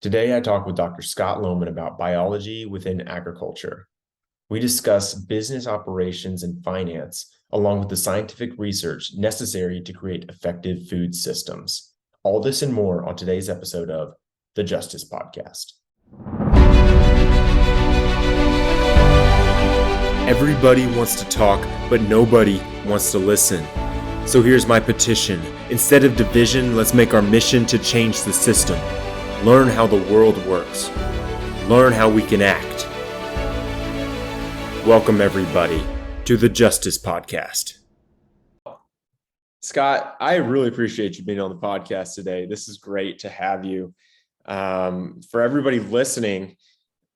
Today, I talk with Dr. Scott Lowman about biology within agriculture. We discuss business operations and finance, along with the scientific research necessary to create effective food systems. All this and more on today's episode of the Justice Podcast. Everybody wants to talk, but nobody wants to listen. So here's my petition. Instead of division, let's make our mission to change the system. Learn how the world works. Learn how we can act. Welcome, everybody, to the Justice Podcast. Scott, I really appreciate you being on the podcast today. This is great to have you. For everybody listening,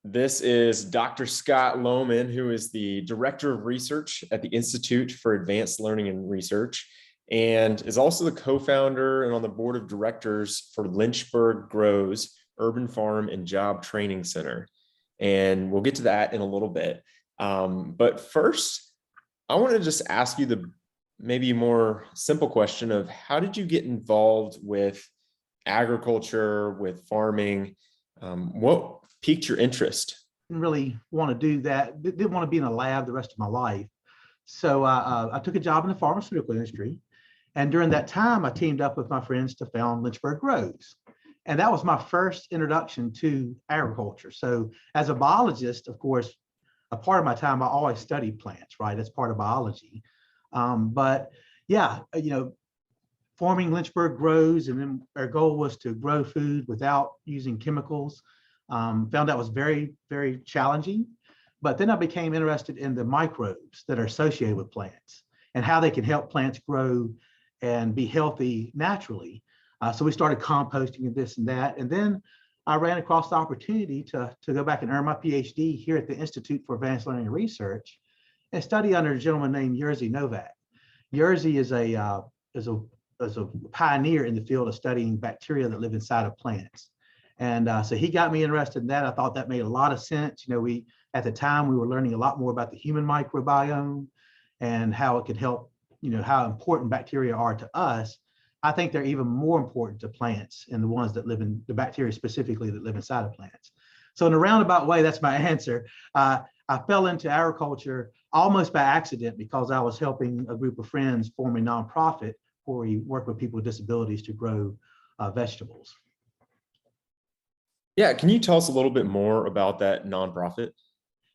this is Dr. Scott Lowman, who is the Director of Research at the Institute for Advanced Learning and Research, and is also the co-founder and on the board of directors for Lynchburg Grows Urban Farm and Job Training Center. And we'll get to that in a little bit. But first, I want to just ask you the maybe more simple question of how did you get involved with agriculture, with farming? What piqued your interest? Didn't really want to do that. Didn't want to be in a lab the rest of my life. So I took a job in the pharmaceutical industry. And during that time, I teamed up with my friends to found Lynchburg Grows. And that was my first introduction to agriculture. So as a biologist, of course, a part of my time, I always studied plants, right? That's part of biology. But yeah, forming Lynchburg Grows, and then our goal was to grow food without using chemicals. Found that was very, very challenging. But then I became interested in the microbes that are associated with plants and how they can help plants grow and be healthy naturally. So we started composting and this and that. And then I ran across the opportunity to go back and earn my PhD here at the Institute for Advanced Learning and Research and study under a gentleman named Jerzy Novak. Jerzy is a pioneer in the field of studying bacteria that live inside of plants. And so he got me interested in that. I thought that made a lot of sense. At the time, we were learning a lot more about the human microbiome and how it could help, how important bacteria are to us. I think they're even more important to plants and the ones that live in the bacteria specifically that live inside of plants. So in a roundabout way, that's my answer. I fell into agriculture almost by accident because I was helping a group of friends form a nonprofit where we work with people with disabilities to grow vegetables. Yeah, can you tell us a little bit more about that nonprofit?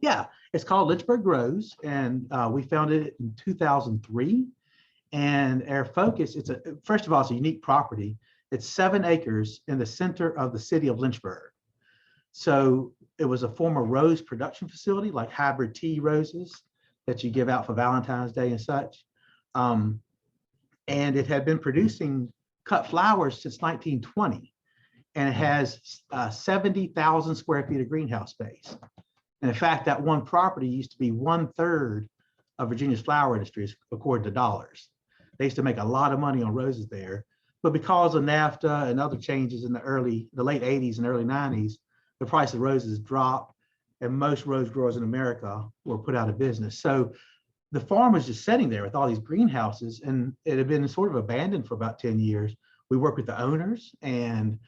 Yeah, it's called Lynchburg Grows, and we founded it in 2003. And our focus, first of all, it's a unique property. It's 7 acres in the center of the city of Lynchburg. So it was a former rose production facility, like hybrid tea roses that you give out for Valentine's Day and such. And it had been producing cut flowers since 1920. And it has 70,000 square feet of greenhouse space. And in fact, that one property used to be 1/3 of Virginia's flower industry, according to dollars. They used to make a lot of money on roses there, but because of NAFTA and other changes in the late 80s and early 90s, the price of roses dropped, and most rose growers in America were put out of business. So the farm was just sitting there with all these greenhouses, and it had been sort of abandoned for about 10 years. We worked with the owners and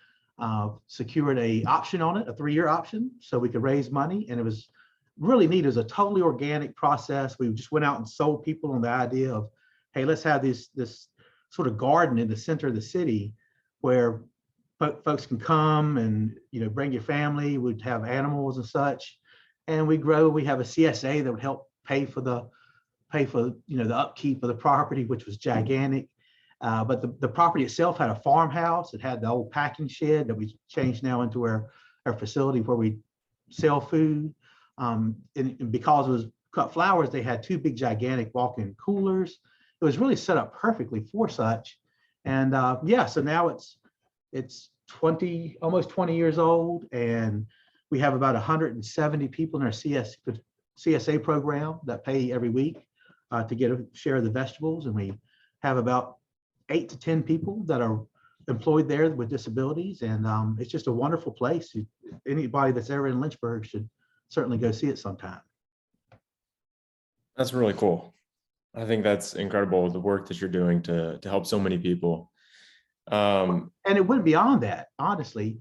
secured a option on it, a 3-year option, so we could raise money. And it was really neat. It was a totally organic process. We just went out and sold people on the idea of, hey, let's have this sort of garden in the center of the city where folks can come and bring your family. We'd have animals and such, and we grow. We have a CSA that would help pay for the upkeep of the property, which was gigantic. But the property itself had a farmhouse. It had the old packing shed that we changed now into our facility where we sell food. And because it was cut flowers, they had 2 big, gigantic walk-in coolers. It was really set up perfectly for such. And so now it's almost 20 years old, and we have about 170 people in our CSA program that pay every week to get a share of the vegetables. And we have about 8 to 10 people that are employed there with disabilities. And it's just a wonderful place. Anybody that's ever in Lynchburg should certainly go see it sometime. That's really cool. I think that's incredible, the work that you're doing to help so many people. And it went beyond that, honestly.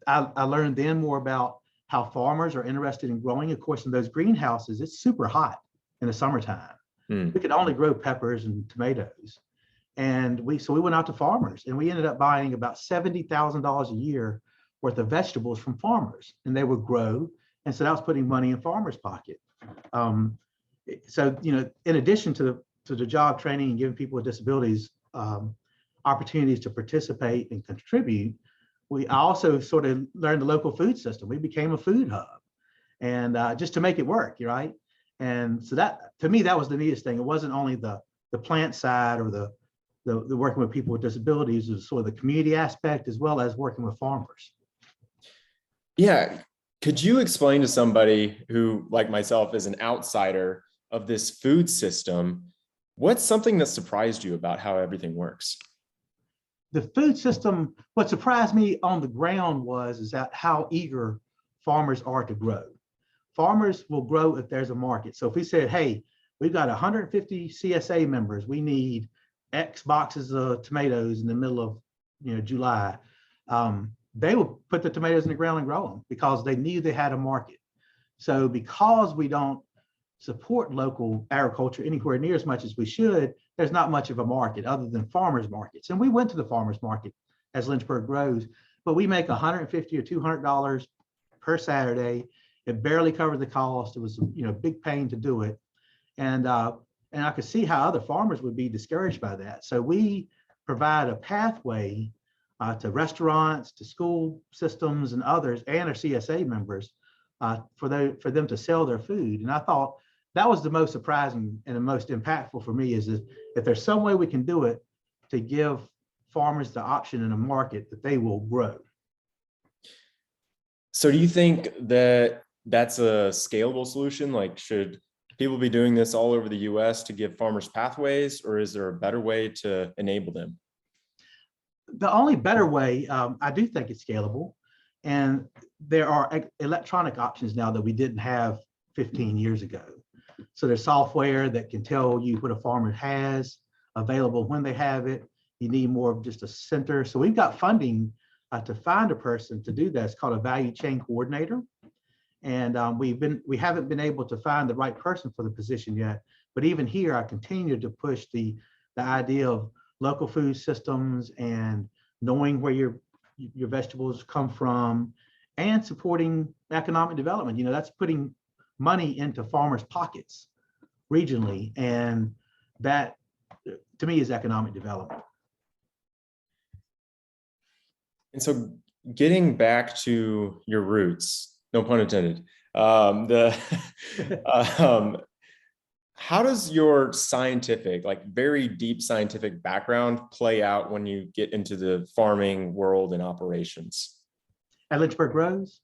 I learned then more about how farmers are interested in growing. Of course, in those greenhouses, it's super hot in the summertime. We could only grow peppers and tomatoes. And so we went out to farmers, and we ended up buying about $70,000 a year worth of vegetables from farmers, and they would grow. And so that was putting money in farmers' pocket. So, in addition to the job training and giving people with disabilities opportunities to participate and contribute, I also sort of learned the local food system. We became a food hub, and just to make it work, right? And so that, to me, that was the neatest thing. It wasn't only the plant side or the working with people with disabilities, it was sort of the community aspect as well as working with farmers. Yeah. Could you explain to somebody who, like myself, is an outsider of this food system, what's something that surprised you about how everything works? The food system, what surprised me on the ground is that how eager farmers are to grow. Farmers will grow if there's a market. So if we said, hey, we've got 150 CSA members, we need X boxes of tomatoes in the middle of July, they will put the tomatoes in the ground and grow them because they knew they had a market. So because we don't support local agriculture anywhere near as much as we should, there's not much of a market other than farmers markets. And we went to the farmers market as Lynchburg grows, but we make $150 or $200 per Saturday. It barely covered the cost. It was a big pain to do it. And I could see how other farmers would be discouraged by that. So we provide a pathway to restaurants, to school systems and others, and our CSA members for them to sell their food. And I thought that was the most surprising and the most impactful for me is if there's some way we can do it to give farmers the option in a market that they will grow. So do you think that that's a scalable solution? Like, should people be doing this all over the US to give farmers pathways, or is there a better way to enable them? The only better way, I do think it's scalable. And there are electronic options now that we didn't have 15 years ago. So there's software that can tell you what a farmer has available when they have it. You need more of just a center. So we've got funding to find a person to do that. It's called a value chain coordinator. And we haven't been able to find the right person for the position yet. But even here, I continue to push the idea of local food systems and knowing where your vegetables come from and supporting economic development. That's putting money into farmers' pockets regionally. And that, to me, is economic development. And so getting back to your roots, no pun intended, how does your scientific, like very deep scientific background play out when you get into the farming world and operations? At Lynchburg Grows?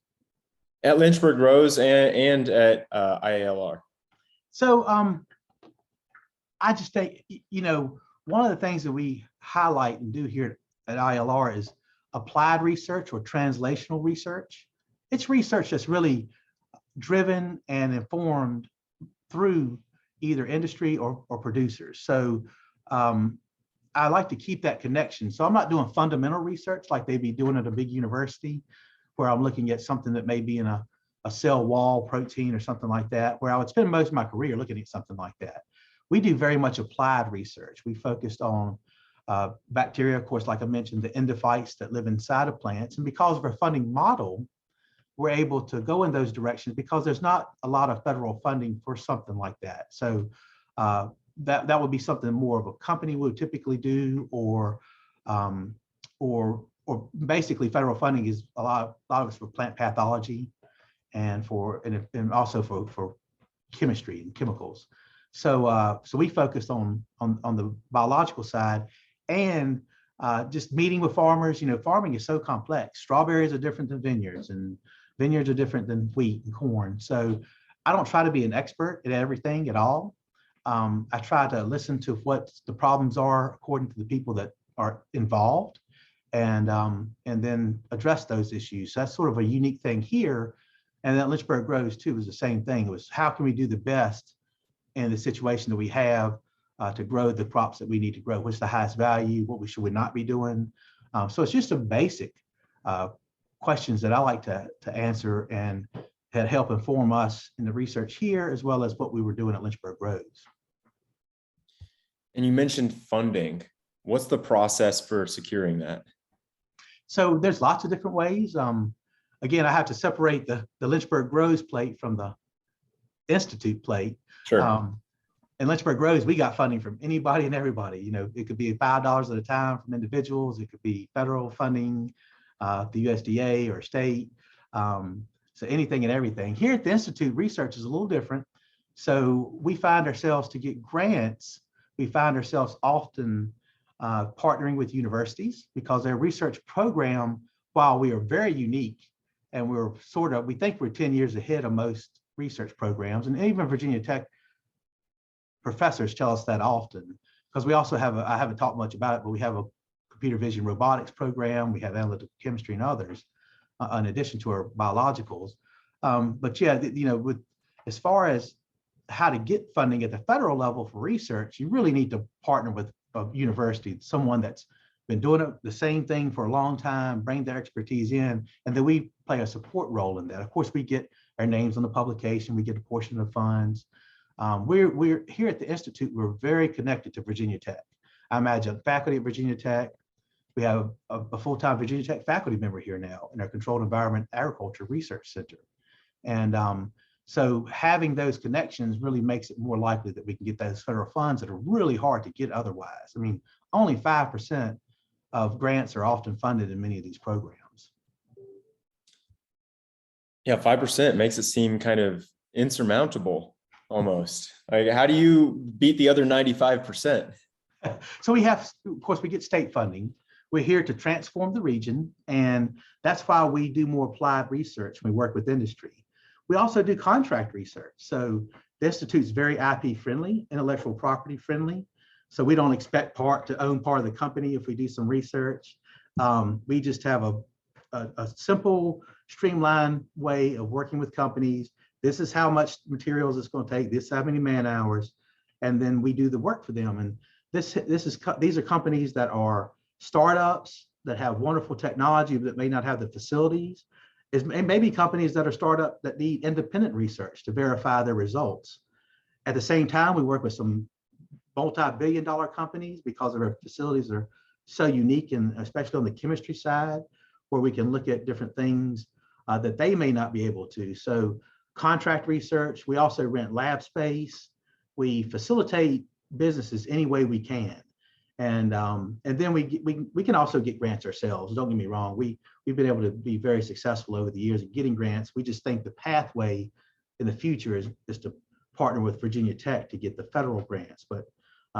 At Lynchburg Grows and at IALR. So I just think, one of the things that we highlight and do here at ILR is applied research or translational research. It's research that's really driven and informed through either industry or producers. So I like to keep that connection. So I'm not doing fundamental research like they'd be doing at a big university where I'm looking at something that may be in a cell wall protein or something like that, where I would spend most of my career looking at something like that. We do very much applied research. We focused on bacteria, of course, like I mentioned, the endophytes that live inside of plants. And because of our funding model, we're able to go in those directions because there's not a lot of federal funding for something like that. So that would be something more of a company would typically do, or basically federal funding is a lot of it's for plant pathology and also for chemistry and chemicals. So we focused on the biological side and just meeting with farmers. Farming is so complex. Strawberries are different than vineyards, and vineyards are different than wheat and corn. So I don't try to be an expert at everything at all. I try to listen to what the problems are according to the people that are involved, and then address those issues. So that's sort of a unique thing here. And then Lynchburg Grows too was the same thing. It was how can we do the best in the situation that we have to grow the crops that we need to grow? What's the highest value? What should we not be doing? So it's just a basic questions that I like to answer and that help inform us in the research here, as well as what we were doing at Lynchburg Grows. And you mentioned funding. What's the process for securing that? So there's lots of different ways. Again, I have to separate the Lynchburg Grows plate from the Institute plate. Sure. In Lynchburg Grows, we got funding from anybody and everybody. You know, it could be $5 at a time from individuals. It could be federal funding, the USDA or state. So anything and everything. Here at the Institute, research is a little different. So we find ourselves to get grants. We find ourselves often partnering with universities because their research program, while we are very unique and we think we're 10 years ahead of most research programs, and even Virginia Tech professors tell us that often, because we also have I haven't talked much about it, but we have a computer vision robotics program, we have analytical chemistry and others, in addition to our biologicals. But yeah, you know, as far as how to get funding at the federal level for research, you really need to partner with a university, someone that's been doing the same thing for a long time, bring their expertise in, and then we play a support role in that. Of course, we get our names on the publication, we get a portion of the funds. We're here at the Institute, we're very connected to Virginia Tech. I'm adjunct faculty at Virginia Tech. We have a full-time Virginia Tech faculty member here now in our Controlled Environment Agriculture Research Center. And so having those connections really makes it more likely that we can get those federal funds that are really hard to get otherwise. I mean, only 5% of grants are often funded in many of these programs. Yeah, 5% makes it seem kind of insurmountable almost. Like, how do you beat the other 95%? So we have, of course, we get state funding. We're here to transform the region, and that's why we do more applied research. We work with industry. We also do contract research. So the Institute's very IP friendly, intellectual property friendly. So we don't expect to own part of the company if we do some research. We just have a simple, streamlined way of working with companies. This is how much materials it's going to take, this how many man hours, and then we do the work for them. And these are companies that are startups that have wonderful technology that may not have the facilities. It may be companies that are startup that need independent research to verify their results. At the same time, we work with some multi-billion-dollar companies because our facilities are so unique, and especially on the chemistry side, where we can look at different things that they may not be able to. So contract research, we also rent lab space. We facilitate businesses any way we can. And then we can also get grants ourselves. Don't get me wrong. We've been able to be very successful over the years at getting grants. We just think the pathway in the future is to partner with Virginia Tech to get the federal grants. But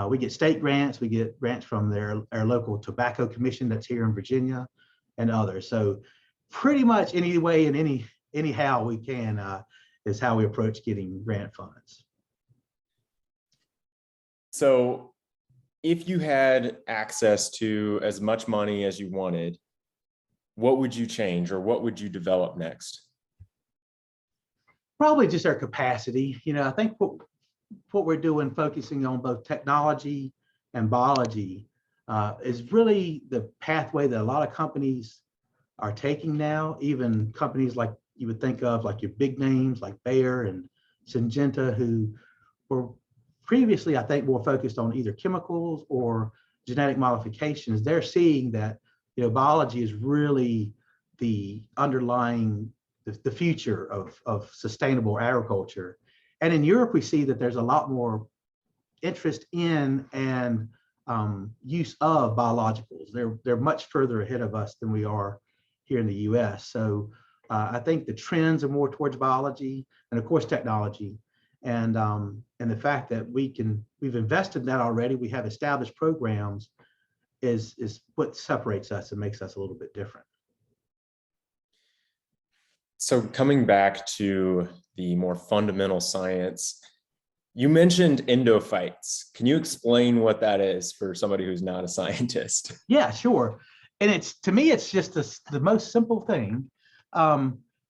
we get state grants. We get grants from our local tobacco commission that's here in Virginia and others. So pretty much any way and anyhow we can is how we approach getting grant funds. So if you had access to as much money as you wanted, what would you change or what would you develop next? Probably just our capacity. You know, I think what we're doing, focusing on both technology and biology, is really the pathway that a lot of companies are taking now. Even companies like you would think of, like your big names like Bayer and Syngenta, who were previously, I think, more focused on either chemicals or genetic modifications. They're seeing that, you know, biology is really the underlying, the future of sustainable agriculture. And in Europe, we see that there's a lot more interest in and use of biologicals. They're much further ahead of us than we are here in the US. So I think the trends are more towards biology and of course technology. And the fact that we've invested in that already, we have established programs, is what separates us and makes us a little bit different. So coming back to the more fundamental science, you mentioned endophytes. Can you explain what that is for somebody who's not a scientist? Yeah, sure. And to me, it's just the most simple thing.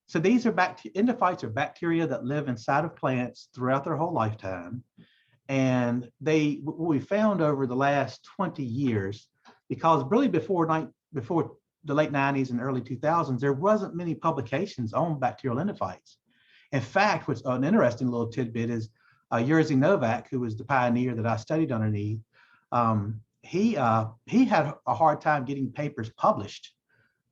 So these are endophytes are bacteria that live inside of plants throughout their whole lifetime. And what we found over the last 20 years, because really before the late 90s and early 2000s, there wasn't many publications on bacterial endophytes. In fact, what's an interesting little tidbit is Jerzy Novak, who was the pioneer that I studied underneath, he had a hard time getting papers published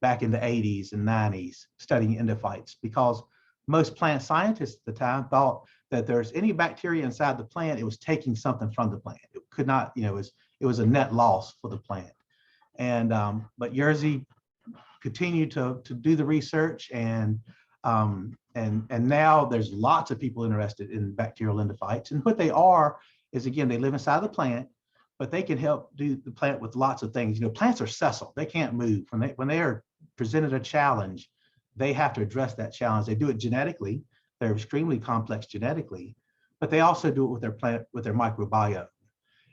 back in the 80s and 90s studying endophytes, because most plant scientists at the time thought that there's any bacteria inside the plant, it was taking something from the plant. It could not, it was a net loss for the plant. And but Jerzy continued to do the research, and now there's lots of people interested in bacterial endophytes. And what they are is, again, they live inside the plant, but they can help do the plant with lots of things. Plants are sessile; they can't move. When they are presented a challenge, they have to address that challenge. They do it genetically; they're extremely complex genetically, but they also do it with their plant, with their microbiome.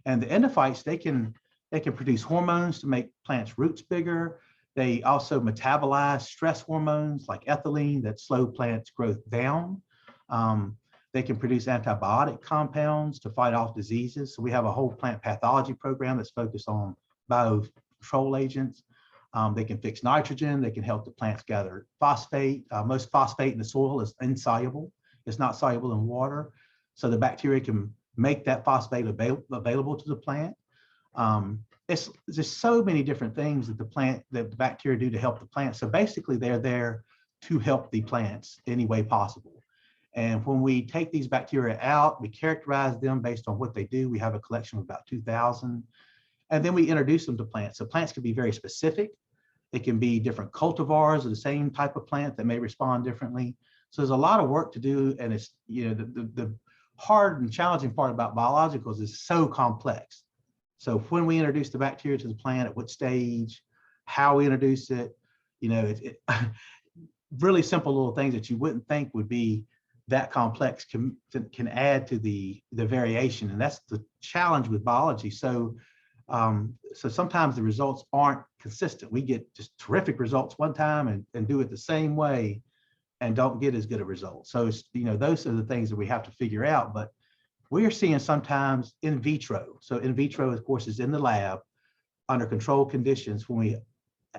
And the endophytes, they can produce hormones to make plants' roots bigger. They also metabolize stress hormones like ethylene that slow plants' growth down. They can produce antibiotic compounds to fight off diseases. So we have a whole plant pathology program that's focused on biocontrol agents. They can fix nitrogen. They can help the plants gather phosphate. Most phosphate in the soil is insoluble. It's not soluble in water. So the bacteria can make that phosphate available to the plant. It's just so many different things that the bacteria do to help the plant. So basically, they're there to help the plants any way possible. And when we take these bacteria out, we characterize them based on what they do. We have a collection of about 2,000, and then we introduce them to plants. So plants can be very specific. It can be different cultivars of the same type of plant that may respond differently. So there's a lot of work to do, and it's the hard and challenging part about biologicals is so complex. So when we introduce the bacteria to the plant, at what stage, how we introduce it, really simple little things that you wouldn't think would be that complex can add to the variation, and that's the challenge with biology. So sometimes the results aren't consistent. We get just terrific results one time and do it the same way and don't get as good a result. So those are the things that we have to figure out. But we are seeing sometimes in vitro. So in vitro, of course, is in the lab under controlled conditions. When we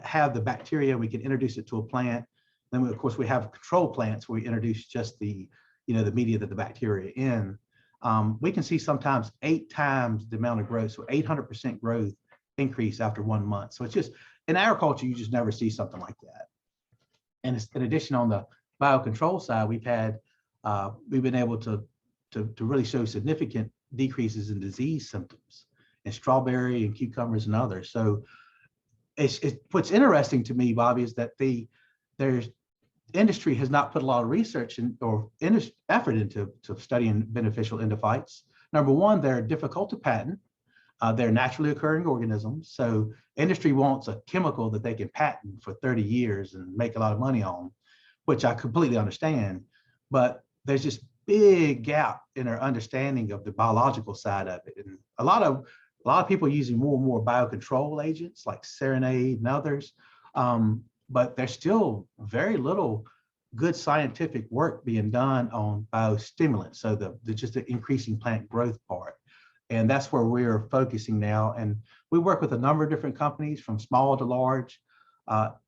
have the bacteria, we can introduce it to a plant. Then, of course, we have control plants where we introduce just the media that the bacteria in. We can see sometimes 8 times the amount of growth, so 800% growth increase after 1 month. So it's just, in agriculture, you just never see something like that. And in addition, on the biocontrol side, we've been able to really show significant decreases in disease symptoms in strawberry and cucumbers and others. So what's interesting to me, Bobby, is that there's industry has not put a lot of research or effort into studying beneficial endophytes. Number one, they're difficult to patent. They're naturally occurring organisms. So industry wants a chemical that they can patent for 30 years and make a lot of money on, which I completely understand. But there's just big gap in our understanding of the biological side of it. And a lot of people are using more and more biocontrol agents like Serenade and others. But there's still very little good scientific work being done on biostimulants. So just the increasing plant growth part. And that's where we're focusing now. And we work with a number of different companies from small to large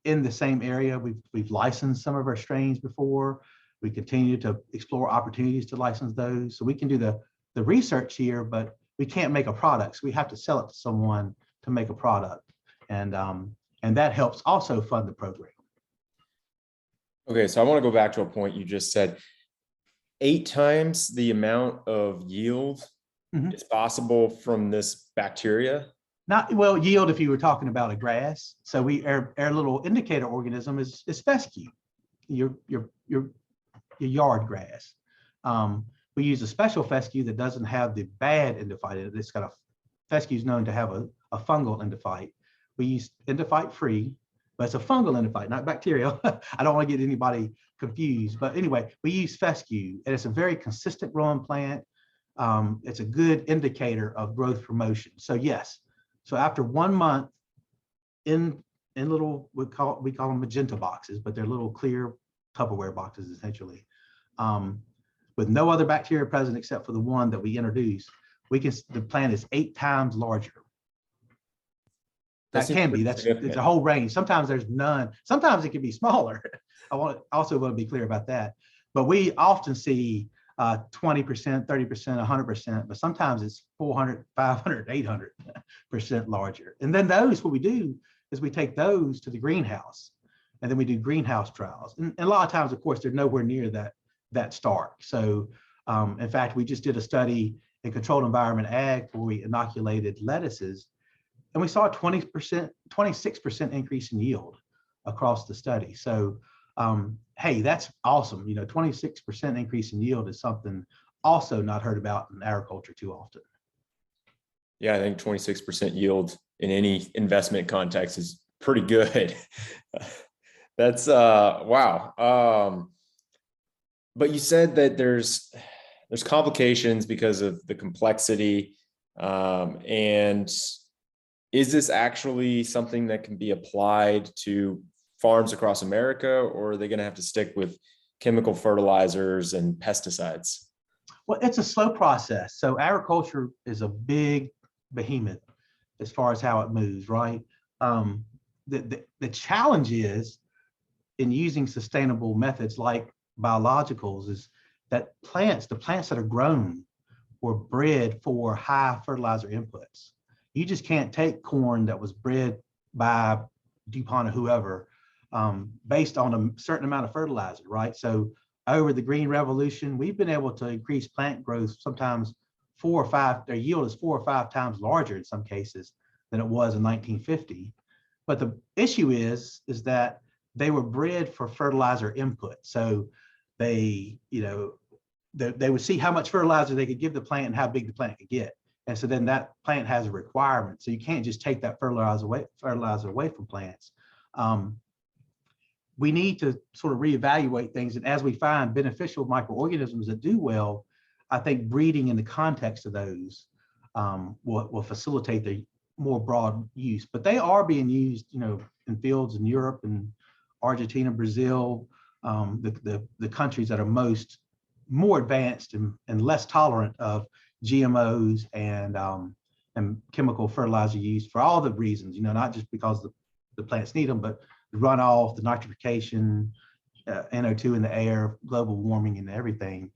in the same area. We've licensed some of our strains before. We continue to explore opportunities to license those. So we can do the research here, but we can't make a product. So we have to sell it to someone to make a product. And that helps also fund the program. Okay, so I want to go back to a point you just said. 8 times the amount of yield is possible from this bacteria? Yield if you were talking about a grass. So our little indicator organism is fescue, your yard grass. We use a special fescue that doesn't have the bad endophyte in it. It's got fescue is known to have a fungal endophyte. We use endophyte free, but it's a fungal endophyte, not bacterial. I don't want to get anybody confused, but anyway, we use fescue, and it's a very consistent growing plant. It's a good indicator of growth promotion. So yes, so after 1 month in little, we call them magenta boxes, but they're little clear Tupperware boxes essentially, with no other bacteria present except for the one that we introduced, the plant is 8 times larger. That can be. It's a whole range. Sometimes there's none. Sometimes it can be smaller. I also want to be clear about that. But we often see 20%, 30%, 100%, but sometimes it's 400, 500, 800% larger. And then what we do is we take those to the greenhouse, and then we do greenhouse trials. And a lot of times, of course, they're nowhere near that stark. So in fact, we just did a study in controlled environment ag where we inoculated lettuces, and we saw a 20%, 26% increase in yield across the study. So hey, that's awesome. 26% increase in yield is something also not heard about in agriculture too often. Yeah, I think 26% yield in any investment context is pretty good. That's wow. But you said that there's complications because of the complexity. And is this actually something that can be applied to farms across America, or are they going to have to stick with chemical fertilizers and pesticides? Well, it's a slow process. So agriculture is a big behemoth as far as how it moves, right? The challenge is in using sustainable methods like biologicals is that the plants that are grown were bred for high fertilizer inputs. You just can't take corn that was bred by DuPont or whoever based on a certain amount of fertilizer, right? So over the green revolution, we've been able to increase plant growth sometimes their yield is 4 or 5 times larger in some cases than it was in 1950. But the issue is that they were bred for fertilizer input. So they would see how much fertilizer they could give the plant and how big the plant could get. And so then that plant has a requirement. So you can't just take that fertilizer away from plants. We need to sort of reevaluate things. And as we find beneficial microorganisms that do well, I think breeding in the context of those will facilitate the more broad use. But they are being used, in fields in Europe and Argentina, Brazil, the countries that are more advanced and less tolerant of GMOs and chemical fertilizer use for all the reasons, not just because the plants need them, but the runoff, the nitrification, NO2 in the air, global warming and everything.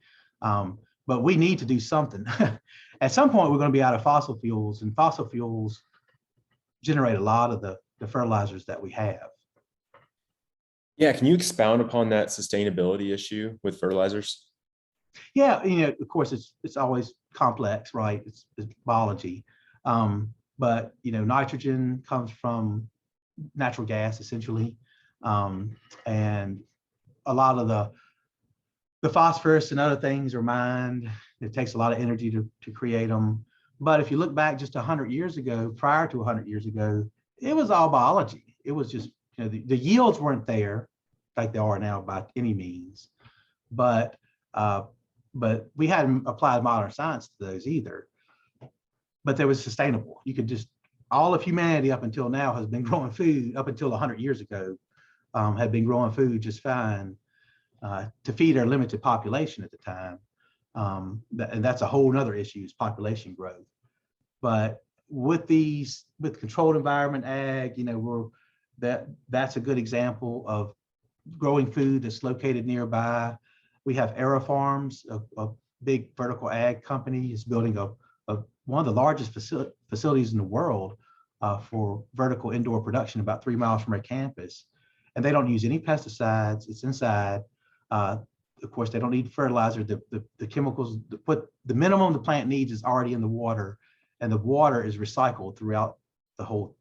But we need to do something. At some point, we're going to be out of fossil fuels, and fossil fuels generate a lot of the fertilizers that we have. Yeah, can you expound upon that sustainability issue with fertilizers? Yeah, of course, it's always complex, right? It's biology. But nitrogen comes from natural gas, essentially. And a lot of the phosphorus and other things are mined. It takes a lot of energy to create them. But if you look back just 100 years ago, prior to 100 years ago, it was all biology. It was just, the yields weren't there like they are now by any means. But we hadn't applied modern science to those either. But they were sustainable. You could just, all of humanity up until now has been growing food, up until 100 years ago, had been growing food just fine to feed our limited population at the time. And that's a whole nother issue, is population growth. But with controlled environment ag, that's a good example of growing food that's located nearby. We have AeroFarms, a big vertical ag company, is building one of the largest facilities in the world for vertical indoor production about 3 miles from our campus. And they don't use any pesticides. It's inside. Of course, they don't need fertilizer. The chemicals, the minimum the plant needs is already in the water, and the water is recycled throughout the whole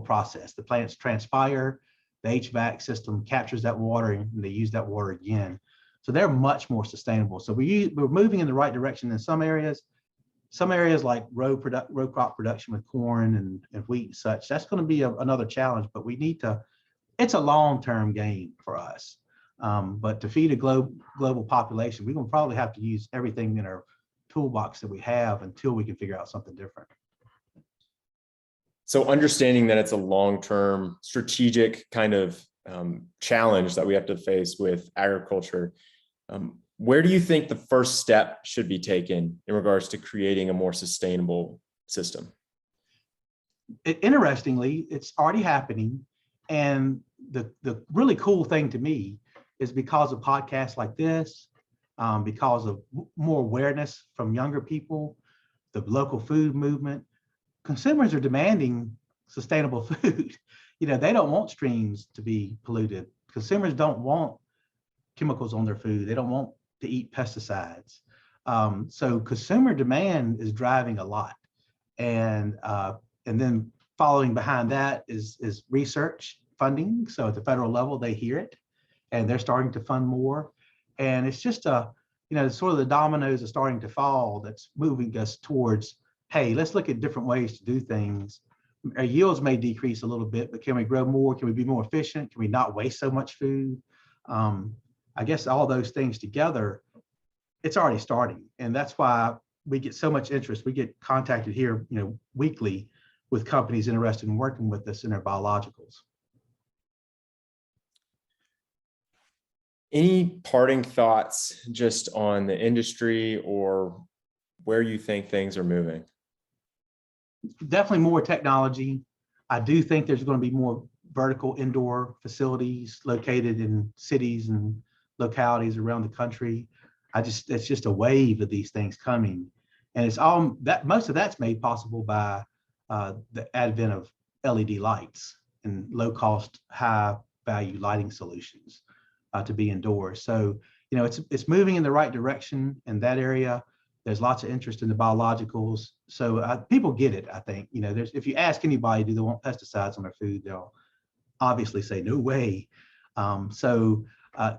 process. The plants transpire, the HVAC system captures that water, and they use that water again. So they're much more sustainable. So we're moving in the right direction in some areas. Some areas like row crop production with corn and wheat and such, that's going to be another challenge, but it's a long-term game for us. But to feed a global population, we're going to probably have to use everything in our toolbox that we have until we can figure out something different. So understanding that it's a long-term strategic kind of challenge that we have to face with agriculture, where do you think the first step should be taken in regards to creating a more sustainable system? Interestingly, it's already happening. And the really cool thing to me is because of podcasts like this, because of more awareness from younger people, the local food movement, consumers are demanding sustainable food. They don't want streams to be polluted. Consumers don't want chemicals on their food. They don't want to eat pesticides. So consumer demand is driving a lot. And then following behind that is research funding. So at the federal level, they hear it and they're starting to fund more. And it's just sort of the dominoes are starting to fall that's moving us towards, hey, let's look at different ways to do things. Our yields may decrease a little bit, but can we grow more? Can we be more efficient? Can we not waste so much food? I guess all those things together, it's already starting. And that's why we get so much interest. We get contacted here, weekly with companies interested in working with us in their biologicals. Any parting thoughts just on the industry or where you think things are moving? Definitely more technology. I do think there's going to be more vertical indoor facilities located in cities and localities around the country. It's just a wave of these things coming. And it's all that most of that's made possible by the advent of LED lights and low cost, high value lighting solutions to be indoors. So, it's moving in the right direction in that area. There's lots of interest in the biologicals. So people get it, I think. If you ask anybody, do they want pesticides on their food, they'll obviously say, no way. So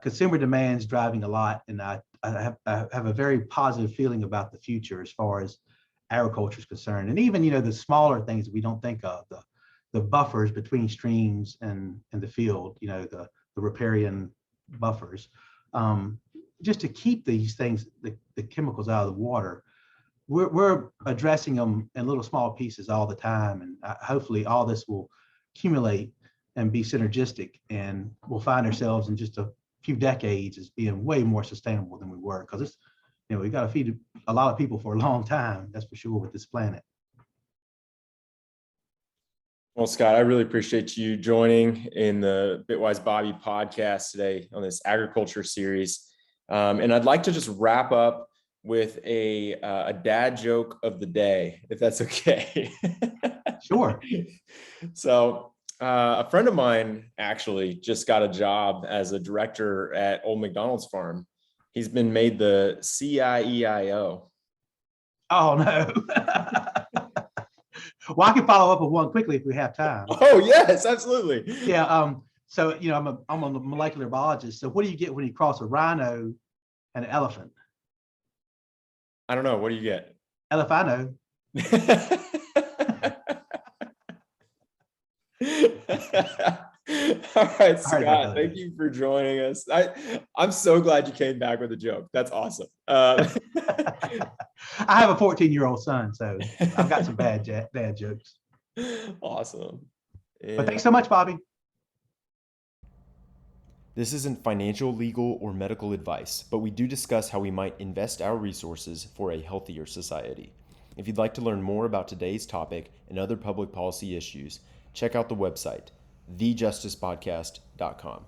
consumer demand's driving a lot. And I have a very positive feeling about the future as far as agriculture is concerned. And even, the smaller things that we don't think of, the buffers between streams and the field, the riparian buffers, just to keep these things, the chemicals out of the water. We're addressing them in little small pieces all the time. And hopefully all this will accumulate and be synergistic, and we'll find ourselves in just a few decades as being way more sustainable than we were, because it's, we got to feed a lot of people for a long time, that's for sure, with this planet. Well, Scott, I really appreciate you joining in the Bitwise Bobby podcast today on this agriculture series. And I'd like to just wrap up with a dad joke of the day, if that's okay. Sure. So a friend of mine actually just got a job as a director at Old McDonald's farm. He's been made the CIEIO. Oh, no. Well, I can follow up with one quickly if we have time. Oh, yes, absolutely. Yeah. So, I'm a molecular biologist. So what do you get when you cross a rhino and an elephant? I don't know. What do you get? Elephano. All right, Scott, thank you for joining us. I'm so glad you came back with a joke. That's awesome. I have a 14-year-old son, so I've got some bad jokes. Awesome. Yeah. But thanks so much, Bobby. This isn't financial, legal, or medical advice, but we do discuss how we might invest our resources for a healthier society. If you'd like to learn more about today's topic and other public policy issues, check out the website, thejusticepodcast.com.